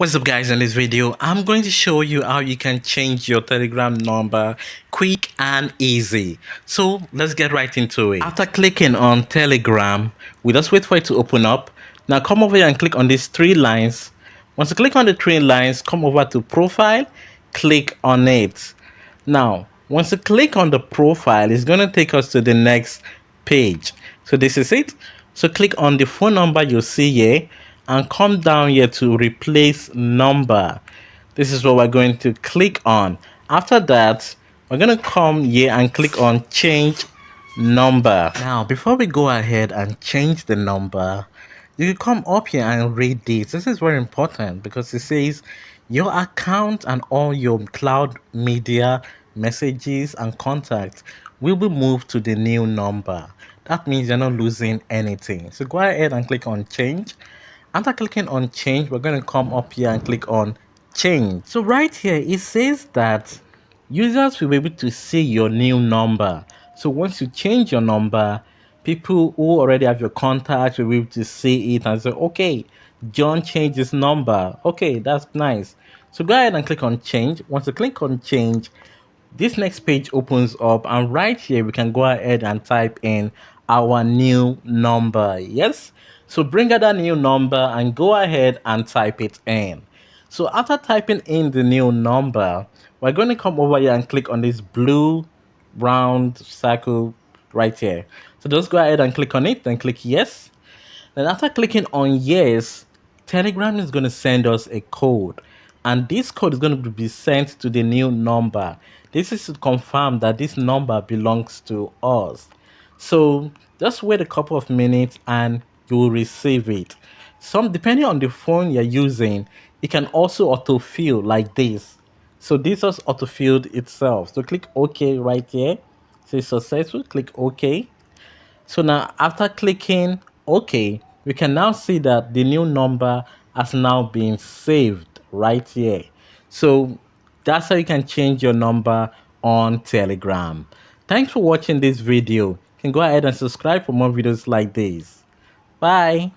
What's up guys, in this video I'm going to show you how you can change your Telegram number quick and easy. So let's get right into it. After clicking on Telegram, we just wait for it to open up. Now come over here and click on these three lines. Once you click on the three lines, come over to profile, click on it. Now once you click on the profile, it's going to take us to the next page. So this is it. So click on the phone number you see here and come down here to replace number. This is what we're going to click on. After that, we're going to come here and click on change number. Now before we go ahead and change the number, you can come up here and read this. This is very important because it says your account and all your cloud media messages and contacts will be moved to the new number. That means you're not losing anything. So go ahead and click on change. After clicking on change, we're going to come up here and click on change. So right here, it says that users will be able to see your new number. So once you change your number, people who already have your contact will be able to see it and say, okay, John changed his number. Okay, that's nice. So go ahead and click on change. Once you click on change, this next page opens up, and right here we can go ahead and type in our new number. Yes, so bring out that new number and go ahead and type it in. So after typing in the new number, we're going to come over here and click on this blue round circle right here. So just go ahead and click on it and click yes. Then after clicking on yes, Telegram is going to send us a code, and this code is going to be sent to the new number. This is to confirm that this number belongs to us. So just wait a couple of minutes and you will receive it. Some depending on the phone you're using, it can also autofill like this. So this was autofilled itself. So click OK right here. Say successful, click OK. So now after clicking OK, we can now see that the new number has now been saved right here. So that's how you can change your number on Telegram. Thanks for watching this video. You can go ahead and subscribe for more videos like this. Bye.